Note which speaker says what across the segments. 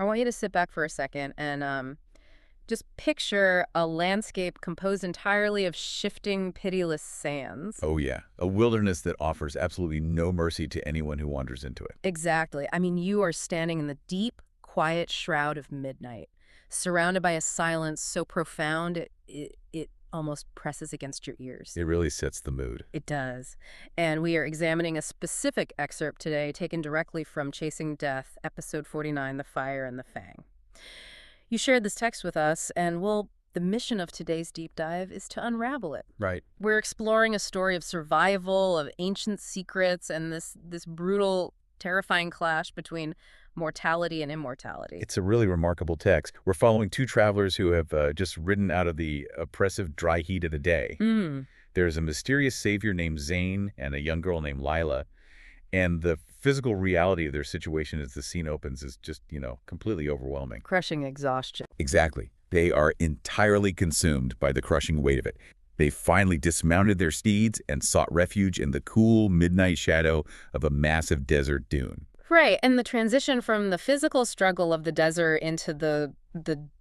Speaker 1: I want you to sit back for a second and just picture a landscape composed entirely of shifting, pitiless sands.
Speaker 2: Oh yeah, a wilderness that offers absolutely no mercy to anyone who wanders into it.
Speaker 1: Exactly. I mean, you are standing in the deep, quiet shroud of midnight, surrounded by a silence so profound it almost presses against your ears.
Speaker 2: It really sets the mood.
Speaker 1: It does. And we are examining a specific excerpt today taken directly from Chasing Death, episode 49, The Fire and the Fang. You shared this text with us, and well, the mission of today's deep dive is to unravel it.
Speaker 2: Right.
Speaker 1: We're exploring a story of survival, of ancient secrets, and this brutal, terrifying clash between mortality and immortality.
Speaker 2: It's a really remarkable text. We're following two travelers who have just ridden out of the oppressive dry heat of the day.
Speaker 1: Mm.
Speaker 2: There's a mysterious savior named Zayn and a young girl named Lila. And the physical reality of their situation as the scene opens is just, completely overwhelming.
Speaker 1: Crushing exhaustion.
Speaker 2: Exactly. They are entirely consumed by the crushing weight of it. They finally dismounted their steeds and sought refuge in the cool midnight shadow of a massive desert dune.
Speaker 1: Right, and the transition from the physical struggle of the desert into the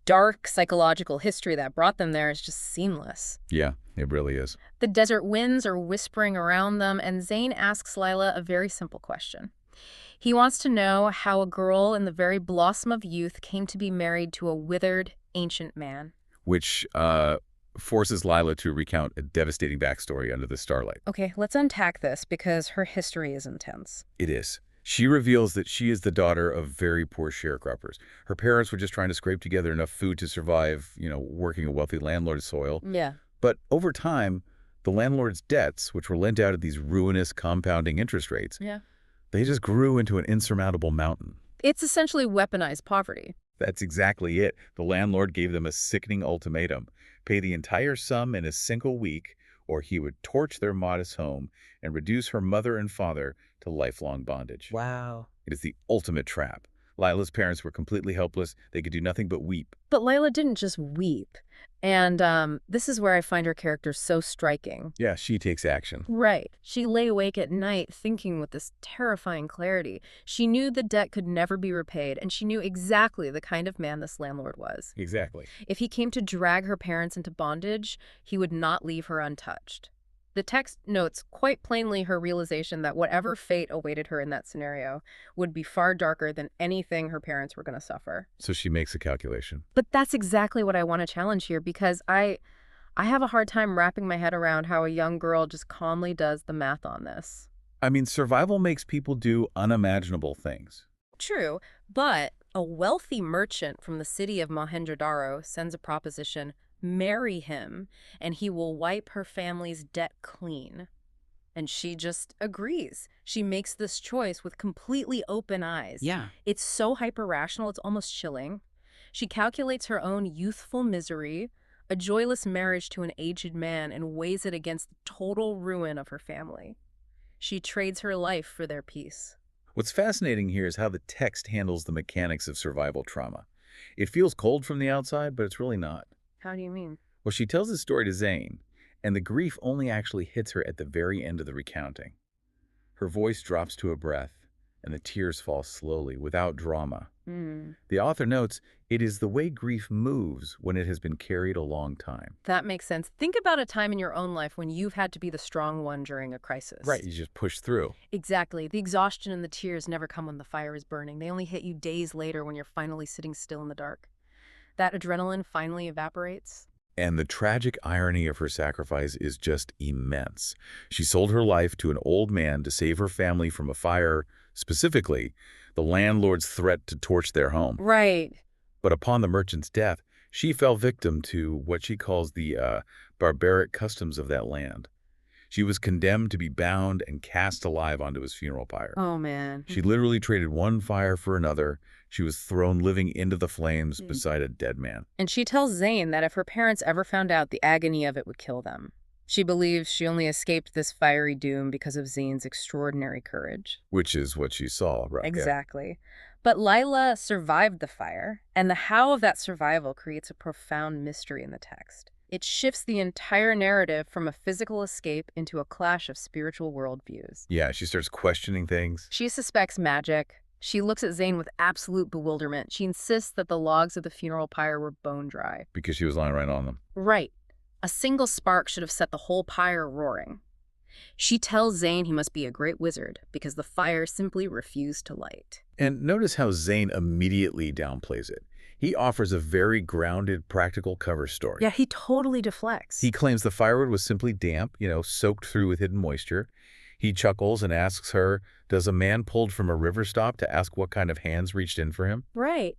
Speaker 1: dark psychological history that brought them there is just seamless.
Speaker 2: Yeah, it really is.
Speaker 1: The desert winds are whispering around them, and Zayn asks Lila a very simple question. He wants to know how a girl in the very blossom of youth came to be married to a withered, ancient man.
Speaker 2: Which forces Lila to recount a devastating backstory under the starlight.
Speaker 1: Okay, let's unpack this because her history is intense.
Speaker 2: It is. She reveals that she is the daughter of very poor sharecroppers. Her parents were just trying to scrape together enough food to survive, working a wealthy landlord's soil.
Speaker 1: Yeah.
Speaker 2: But over time, the landlord's debts, which were lent out at these ruinous compounding interest rates,
Speaker 1: Yeah.
Speaker 2: they just grew into an insurmountable mountain.
Speaker 1: It's essentially weaponized poverty.
Speaker 2: That's exactly it. The landlord gave them a sickening ultimatum. Pay the entire sum in a single week, or he would torch their modest home and reduce her mother and father to lifelong bondage.
Speaker 1: Wow.
Speaker 2: It is the ultimate trap. Lila's parents were completely helpless. They could do nothing but weep.
Speaker 1: But Lila didn't just weep. And this is where I find her character so striking.
Speaker 2: Yeah, she takes action.
Speaker 1: Right. She lay awake at night thinking with this terrifying clarity. She knew the debt could never be repaid, and she knew exactly the kind of man this landlord was.
Speaker 2: Exactly.
Speaker 1: If he came to drag her parents into bondage, he would not leave her untouched. The text notes quite plainly her realization that whatever fate awaited her in that scenario would be far darker than anything her parents were going to suffer.
Speaker 2: So she makes a calculation.
Speaker 1: But that's exactly what I want to challenge here because I have a hard time wrapping my head around how a young girl just calmly does the math on this.
Speaker 2: I mean, survival makes people do unimaginable things.
Speaker 1: True, but a wealthy merchant from the city of Mohenjo-daro sends a proposition: marry him, and he will wipe her family's debt clean. And she just agrees. She makes this choice with completely open eyes.
Speaker 3: Yeah.
Speaker 1: It's so hyper-rational, it's almost chilling. She calculates her own youthful misery, a joyless marriage to an aged man, and weighs it against the total ruin of her family. She trades her life for their peace.
Speaker 2: What's fascinating here is how the text handles the mechanics of survival trauma. It feels cold from the outside, but it's really not.
Speaker 1: How do you mean?
Speaker 2: Well, she tells the story to Zayn, and the grief only actually hits her at the very end of the recounting. Her voice drops to a breath, and the tears fall slowly, without drama. The author notes, it is the way grief moves when it has been carried a long time.
Speaker 1: That makes sense. Think about a time in your own life when you've had to be the strong one during a crisis.
Speaker 2: Right, you just push through.
Speaker 1: Exactly. The exhaustion and the tears never come when the fire is burning. They only hit you days later when you're finally sitting still in the dark. That adrenaline finally evaporates.
Speaker 2: And the tragic irony of her sacrifice is just immense. She sold her life to an old man to save her family from a fire, specifically the landlord's threat to torch their home.
Speaker 1: Right.
Speaker 2: But upon the merchant's death, she fell victim to what she calls the barbaric customs of that land. She was condemned to be bound and cast alive onto his funeral pyre.
Speaker 1: Oh, man.
Speaker 2: She literally traded one fire for another. She was thrown living into the flames beside a dead man.
Speaker 1: And she tells Zayn that if her parents ever found out, the agony of it would kill them. She believes she only escaped this fiery doom because of Zayn's extraordinary courage.
Speaker 2: Which is what she saw, right?
Speaker 1: Exactly. But Lila survived the fire, and the how of that survival creates a profound mystery in the text. It shifts the entire narrative from a physical escape into a clash of spiritual worldviews.
Speaker 2: Yeah, she starts questioning things.
Speaker 1: She suspects magic, She looks at Zayn with absolute bewilderment. She insists that the logs of the funeral pyre were bone dry.
Speaker 2: Because she was lying right on them.
Speaker 1: Right. A single spark should have set the whole pyre roaring. She tells Zayn he must be a great wizard because the fire simply refused to light.
Speaker 2: And notice how Zayn immediately downplays it. He offers a very grounded, practical cover story.
Speaker 1: Yeah, he totally deflects.
Speaker 2: He claims the firewood was simply damp, soaked through with hidden moisture. He chuckles and asks her, does a man pulled from a river stop to ask what kind of hands reached in for him?
Speaker 1: Right.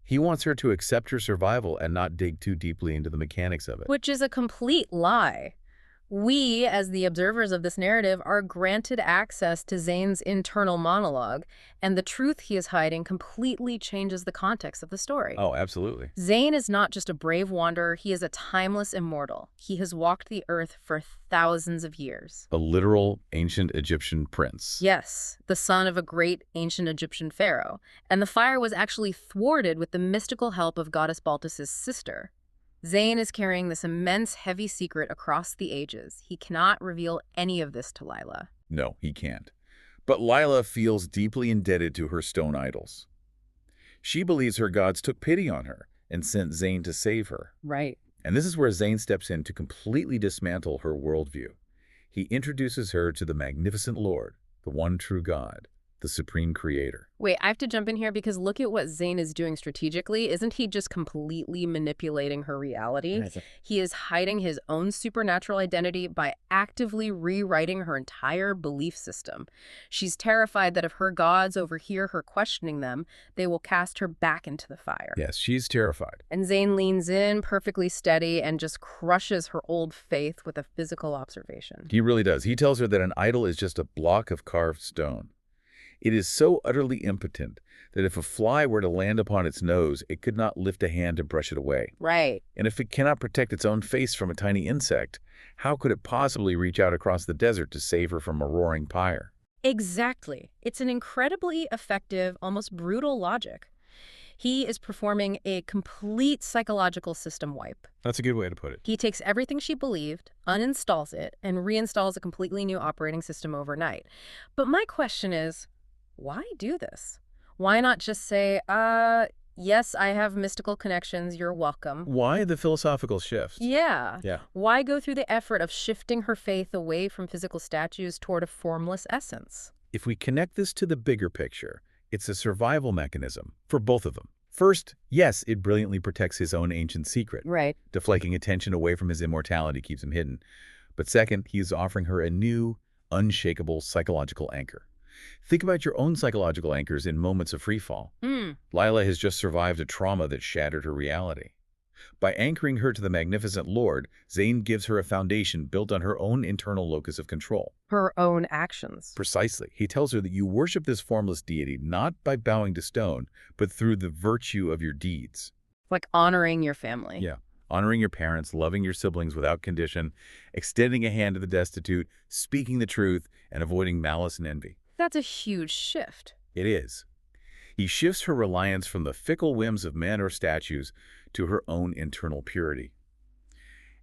Speaker 2: He wants her to accept her survival and not dig too deeply into the mechanics of it.
Speaker 1: Which is a complete lie. We, as the observers of this narrative, are granted access to Zayn's internal monologue, and the truth he is hiding completely changes the context of the story.
Speaker 2: Oh, absolutely.
Speaker 1: Zayn is not just a brave wanderer, he is a timeless immortal. He has walked the earth for thousands of years.
Speaker 2: A literal ancient Egyptian prince.
Speaker 1: Yes, the son of a great ancient Egyptian pharaoh, and the fire was actually thwarted with the mystical help of goddess Baltus's sister. Zayn is carrying this immense, heavy secret across the ages. He cannot reveal any of this to Lila.
Speaker 2: No, he can't. But Lila feels deeply indebted to her stone idols. She believes her gods took pity on her and sent Zayn to save her.
Speaker 1: Right.
Speaker 2: And this is where Zayn steps in to completely dismantle her worldview. He introduces her to the magnificent Lord, the one true God, the supreme creator.
Speaker 1: Wait, I have to jump in here because look at what Zayn is doing strategically. Isn't he just completely manipulating her reality? He is hiding his own supernatural identity by actively rewriting her entire belief system. She's terrified that if her gods overhear her questioning them, they will cast her back into the fire.
Speaker 2: Yes, she's terrified.
Speaker 1: And Zayn leans in, perfectly steady, and just crushes her old faith with a physical observation.
Speaker 2: He really does. He tells her that an idol is just a block of carved stone. It is so utterly impotent that if a fly were to land upon its nose, it could not lift a hand to brush it away.
Speaker 1: Right.
Speaker 2: And if it cannot protect its own face from a tiny insect, how could it possibly reach out across the desert to save her from a roaring pyre?
Speaker 1: Exactly. It's an incredibly effective, almost brutal logic. He is performing a complete psychological system wipe.
Speaker 2: That's a good way to put it.
Speaker 1: He takes everything she believed, uninstalls it, and reinstalls a completely new operating system overnight. But my question is, why do this? Why not just say, yes, I have mystical connections, you're welcome.
Speaker 2: Why the philosophical shift?
Speaker 1: Yeah.
Speaker 2: Yeah.
Speaker 1: Why go through the effort of shifting her faith away from physical statues toward a formless essence?
Speaker 2: If we connect this to the bigger picture, it's a survival mechanism for both of them. First, yes, it brilliantly protects his own ancient secret.
Speaker 1: Right.
Speaker 2: Deflecting attention away from his immortality keeps him hidden. But second, he is offering her a new, unshakable psychological anchor. Think about your own psychological anchors in moments of freefall. Lila has just survived a trauma that shattered her reality. By anchoring her to the magnificent Lord, Zayn gives her a foundation built on her own internal locus of control.
Speaker 1: Her own actions.
Speaker 2: Precisely. He tells her that you worship this formless deity not by bowing to stone, but through the virtue of your deeds.
Speaker 1: Like honoring your family.
Speaker 2: Yeah. Honoring your parents, loving your siblings without condition, extending a hand to the destitute, speaking the truth, and avoiding malice and envy.
Speaker 1: That's a huge shift.
Speaker 2: It is. He shifts her reliance from the fickle whims of men or statues to her own internal purity.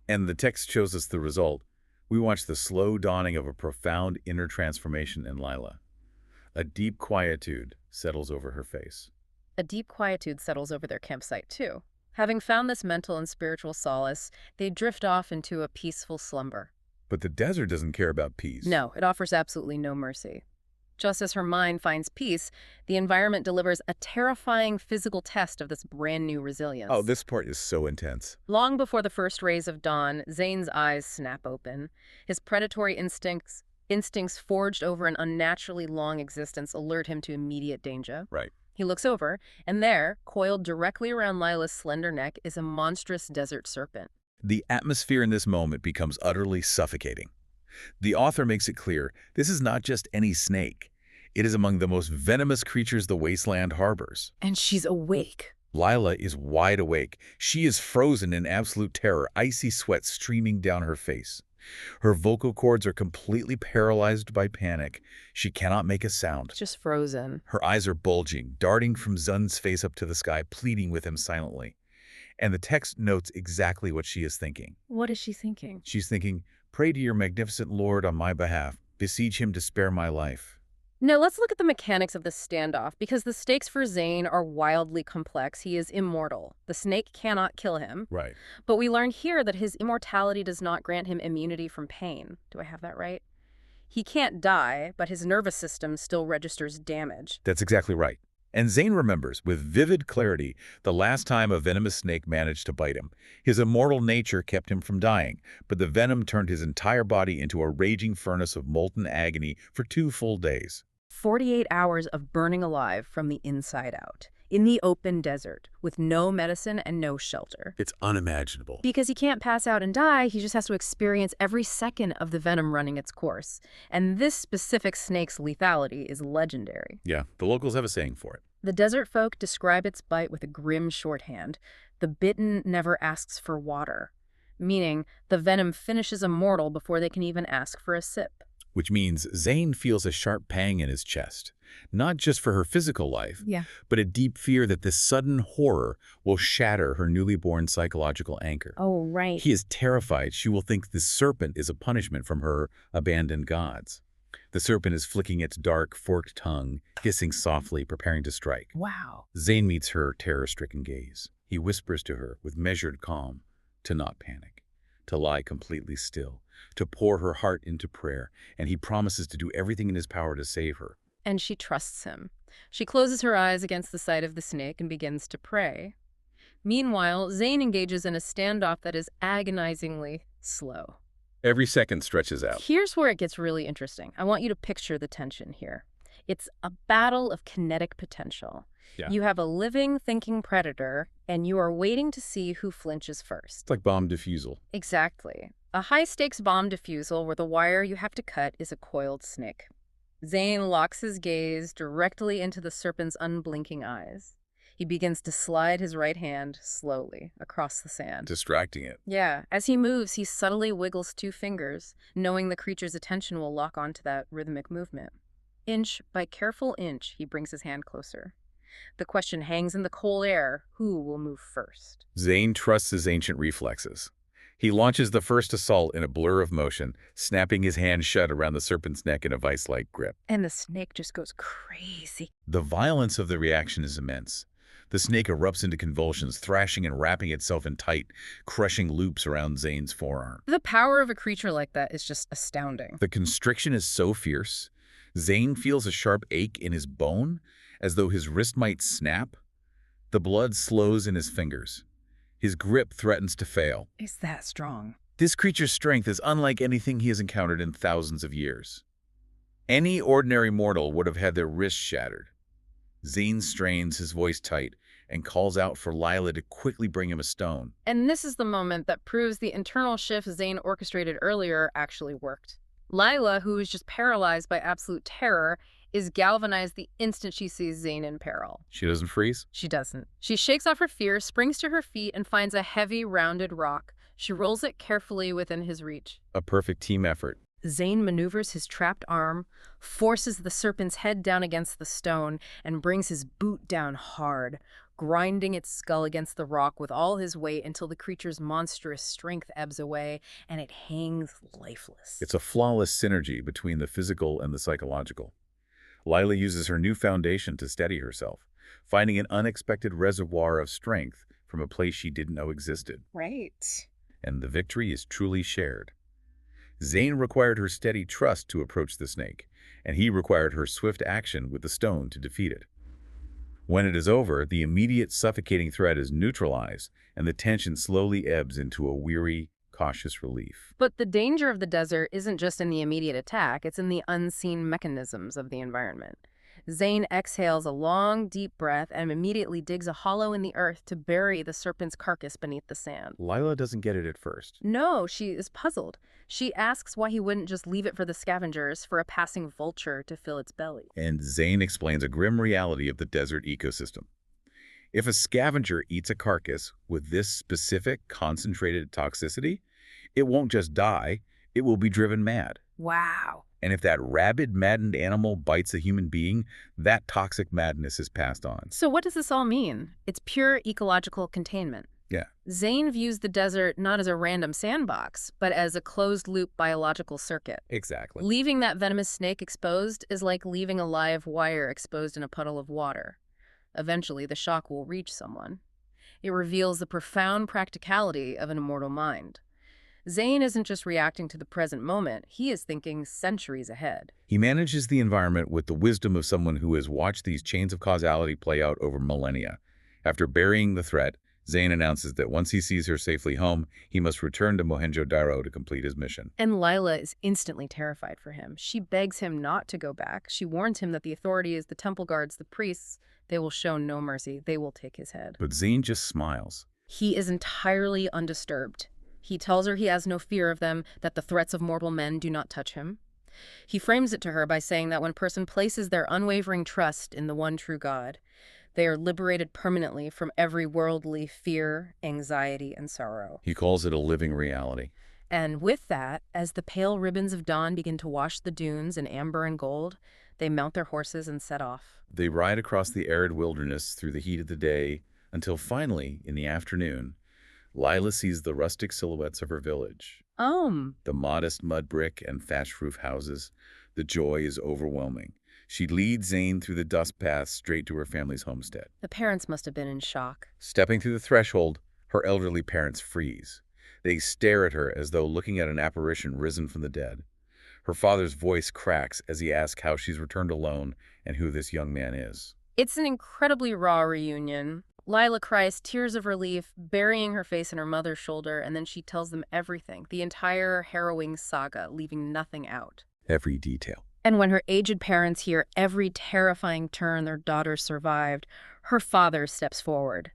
Speaker 2: And the text shows us the result. We watch the slow dawning of a profound inner transformation in Lila. A deep quietude settles over her face.
Speaker 1: A deep quietude settles over their campsite, too. Having found this mental and spiritual solace, they drift off into a peaceful slumber.
Speaker 2: But the desert doesn't care about peace.
Speaker 1: No, it offers absolutely no mercy. Just as her mind finds peace, the environment delivers a terrifying physical test of this brand new resilience.
Speaker 2: Oh, this part is so intense.
Speaker 1: Long before the first rays of dawn, Zayn's eyes snap open. His predatory instincts forged over an unnaturally long existence alert him to immediate danger.
Speaker 2: Right.
Speaker 1: He looks over, and there, coiled directly around Lila's slender neck, is a monstrous desert serpent.
Speaker 2: The atmosphere in this moment becomes utterly suffocating. The author makes it clear this is not just any snake. It is among the most venomous creatures the wasteland harbors.
Speaker 1: And she's awake.
Speaker 2: Lila is wide awake. She is frozen in absolute terror, icy sweat streaming down her face. Her vocal cords are completely paralyzed by panic. She cannot make a sound.
Speaker 1: Just frozen.
Speaker 2: Her eyes are bulging, darting from Zayn's face up to the sky, pleading with him silently. And the text notes exactly what she is thinking.
Speaker 1: What is she thinking?
Speaker 2: She's thinking, pray to your magnificent Lord on my behalf. Beseech him to spare my life.
Speaker 1: Now, let's look at the mechanics of the standoff, because the stakes for Zayn are wildly complex. He is immortal. The snake cannot kill him.
Speaker 2: Right.
Speaker 1: But we learn here that his immortality does not grant him immunity from pain. Do I have that right? He can't die, but his nervous system still registers damage.
Speaker 2: That's exactly right. And Zayn remembers with vivid clarity the last time a venomous snake managed to bite him. His immortal nature kept him from dying, but the venom turned his entire body into a raging furnace of molten agony for 2 full days.
Speaker 1: 48 hours of burning alive from the inside out, in the open desert, with no medicine and no shelter.
Speaker 2: It's unimaginable.
Speaker 1: Because he can't pass out and die, he just has to experience every second of the venom running its course. And this specific snake's lethality is legendary.
Speaker 2: Yeah, the locals have a saying for it.
Speaker 1: The desert folk describe its bite with a grim shorthand. The bitten never asks for water, meaning the venom finishes a mortal before they can even ask for a sip.
Speaker 2: Which means Zayn feels a sharp pang in his chest, not just for her physical life, but a deep fear that this sudden horror will shatter her newly born psychological anchor.
Speaker 1: Oh, right.
Speaker 2: He is terrified she will think this serpent is a punishment from her abandoned gods. The serpent is flicking its dark, forked tongue, hissing softly, preparing to strike.
Speaker 1: Wow.
Speaker 2: Zayn meets her terror-stricken gaze. He whispers to her with measured calm to not panic, to lie completely still, to pour her heart into prayer, and he promises to do everything in his power to save her.
Speaker 1: And she trusts him. She closes her eyes against the sight of the snake and begins to pray. Meanwhile, Zayn engages in a standoff that is agonizingly slow.
Speaker 2: Every second stretches out.
Speaker 1: Here's where it gets really interesting. I want you to picture the tension here. It's a battle of kinetic potential.
Speaker 2: Yeah.
Speaker 1: You have a living, thinking predator, and you are waiting to see who flinches first.
Speaker 2: It's like bomb defusal.
Speaker 1: Exactly. A high-stakes bomb defusal where the wire you have to cut is a coiled snake. Zayn locks his gaze directly into the serpent's unblinking eyes. He begins to slide his right hand slowly across the sand.
Speaker 2: Distracting it.
Speaker 1: Yeah, as he moves, he subtly wiggles 2 fingers, knowing the creature's attention will lock onto that rhythmic movement. Inch by careful inch, he brings his hand closer. The question hangs in the cold air, who will move first?
Speaker 2: Zayn trusts his ancient reflexes. He launches the first assault in a blur of motion, snapping his hand shut around the serpent's neck in a vice-like grip.
Speaker 1: And the snake just goes crazy.
Speaker 2: The violence of the reaction is immense. The snake erupts into convulsions, thrashing and wrapping itself in tight, crushing loops around Zayn's forearm.
Speaker 1: The power of a creature like that is just astounding.
Speaker 2: The constriction is so fierce, Zayn feels a sharp ache in his bone, as though his wrist might snap. The blood slows in his fingers. His grip threatens to fail.
Speaker 1: Is that strong?
Speaker 2: This creature's strength is unlike anything he has encountered in thousands of years. Any ordinary mortal would have had their wrists shattered. Zayn strains, his voice tight, and calls out for Lila to quickly bring him a stone.
Speaker 1: And this is the moment that proves the internal shift Zayn orchestrated earlier actually worked. Lila, who is just paralyzed by absolute terror, is galvanized the instant she sees Zayn in peril.
Speaker 2: She doesn't freeze?
Speaker 1: She doesn't. She shakes off her fear, springs to her feet, and finds a heavy, rounded rock. She rolls it carefully within his reach.
Speaker 2: A perfect team effort.
Speaker 1: Zayn maneuvers his trapped arm, forces the serpent's head down against the stone, and brings his boot down hard, grinding its skull against the rock with all his weight until the creature's monstrous strength ebbs away and it hangs lifeless.
Speaker 2: It's a flawless synergy between the physical and the psychological. Lila uses her new foundation to steady herself, finding an unexpected reservoir of strength from a place she didn't know existed.
Speaker 1: Right.
Speaker 2: And the victory is truly shared. Zayn required her steady trust to approach the snake, and he required her swift action with the stone to defeat it. When it is over, the immediate suffocating threat is neutralized, and the tension slowly ebbs into a weary, cautious relief.
Speaker 1: But the danger of the desert isn't just in the immediate attack, it's in the unseen mechanisms of the environment. Zayn exhales a long, deep breath and immediately digs a hollow in the earth to bury the serpent's carcass beneath the sand.
Speaker 2: Lila doesn't get it at first.
Speaker 1: No, she is puzzled. She asks why he wouldn't just leave it for the scavengers, for a passing vulture to fill its belly.
Speaker 2: And Zayn explains a grim reality of the desert ecosystem. If a scavenger eats a carcass with this specific concentrated toxicity, it won't just die, it will be driven mad.
Speaker 1: Wow.
Speaker 2: And if that rabid, maddened animal bites a human being, that toxic madness is passed on.
Speaker 1: So what does this all mean? It's pure ecological containment.
Speaker 2: Yeah,
Speaker 1: Zayn views the desert not as a random sandbox, but as a closed-loop biological circuit.
Speaker 2: exactly.
Speaker 1: Leaving that venomous snake exposed is like leaving a live wire exposed in a puddle of water. Eventually, the shock will reach someone. It reveals the profound practicality of an immortal mind. Zayn isn't just reacting to the present moment, he is thinking centuries ahead.
Speaker 2: He manages the environment with the wisdom of someone who has watched these chains of causality play out over millennia. After burying the threat, Zayn announces that once he sees her safely home, he must return to Mohenjo-Daro to complete his mission.
Speaker 1: And Lila is instantly terrified for him. She begs him not to go back. She warns him that the authorities, the temple guards, the priests, they will show no mercy. They will take his head.
Speaker 2: But Zayn just smiles.
Speaker 1: He is entirely undisturbed. He tells her he has no fear of them, that the threats of mortal men do not touch him. He frames it to her by saying that when a person places their unwavering trust in the one true God, they are liberated permanently from every worldly fear, anxiety, and sorrow.
Speaker 2: He calls it a living reality.
Speaker 1: And with that, as the pale ribbons of dawn begin to wash the dunes in amber and gold, they mount their horses and set off.
Speaker 2: They ride across the arid wilderness through the heat of the day until finally, in the afternoon, Lila sees the rustic silhouettes of her village. The modest mud brick and thatched roof houses. The joy is overwhelming. She leads Zayn through the dust paths straight to her family's homestead.
Speaker 1: The parents must have been in shock.
Speaker 2: Stepping through the threshold, her elderly parents freeze. They stare at her as though looking at an apparition risen from the dead. Her father's voice cracks as he asks how she's returned alone and who this young man is.
Speaker 1: It's an incredibly raw reunion. Lila cries tears of relief, burying her face in her mother's shoulder, and then she tells them everything, the entire harrowing saga, leaving nothing out.
Speaker 2: Every detail.
Speaker 1: And when her aged parents hear every terrifying turn their daughter survived, her father steps forward.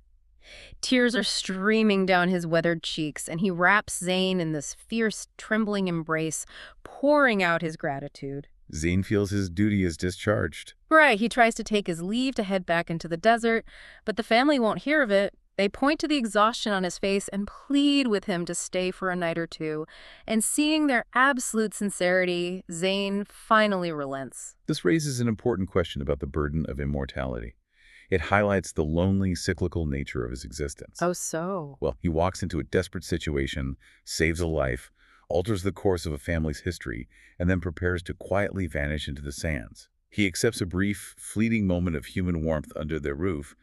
Speaker 1: Tears are streaming down his weathered cheeks, and he wraps Zayn in this fierce, trembling embrace, pouring out his gratitude.
Speaker 2: Zayn feels his duty is discharged.
Speaker 1: Right, he tries to take his leave to head back into the desert, but the family won't hear of it. They point to the exhaustion on his face and plead with him to stay for a night or two. And seeing their absolute sincerity, Zayn finally relents.
Speaker 2: This raises an important question about the burden of immortality. It highlights the lonely, cyclical nature of his existence.
Speaker 1: Oh, so?
Speaker 2: Well, he walks into a desperate situation, saves a life, alters the course of a family's history, and then prepares to quietly vanish into the sands. He accepts a brief, fleeting moment of human warmth under their roof,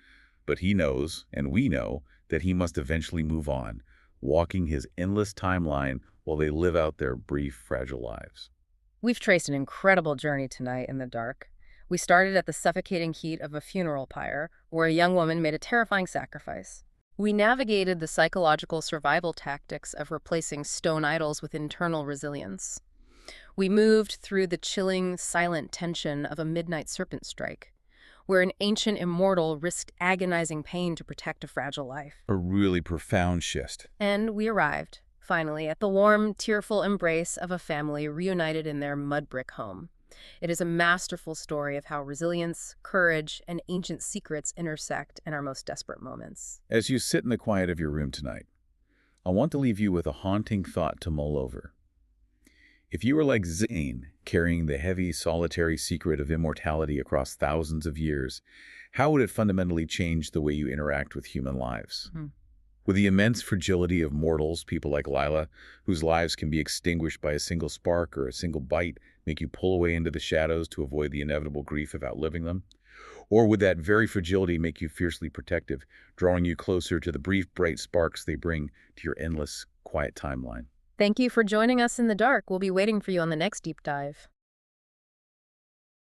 Speaker 2: but he knows, and we know, that he must eventually move on, walking his endless timeline while they live out their brief, fragile lives.
Speaker 1: We've traced an incredible journey tonight in the dark. We started at the suffocating heat of a funeral pyre, where a young woman made a terrifying sacrifice. We navigated the psychological survival tactics of replacing stone idols with internal resilience. We moved through the chilling, silent tension of a midnight serpent strike, where an ancient immortal risked agonizing pain to protect a fragile life.
Speaker 2: A really profound shift.
Speaker 1: And we arrived, finally, at the warm, tearful embrace of a family reunited in their mud brick home. It is a masterful story of how resilience, courage, and ancient secrets intersect in our most desperate moments.
Speaker 2: As you sit in the quiet of your room tonight, I want to leave you with a haunting thought to mull over. If you were like Zayn, carrying the heavy, solitary secret of immortality across thousands of years, how would it fundamentally change the way you interact with human lives? With the immense fragility of mortals, people like Lila, whose lives can be extinguished by a single spark or a single bite, make you pull away into the shadows to avoid the inevitable grief of outliving them? Or would that very fragility make you fiercely protective, drawing you closer to the brief, bright sparks they bring to your endless, quiet timeline?
Speaker 1: Thank you for joining us in the dark. We'll be waiting for you on the next deep dive.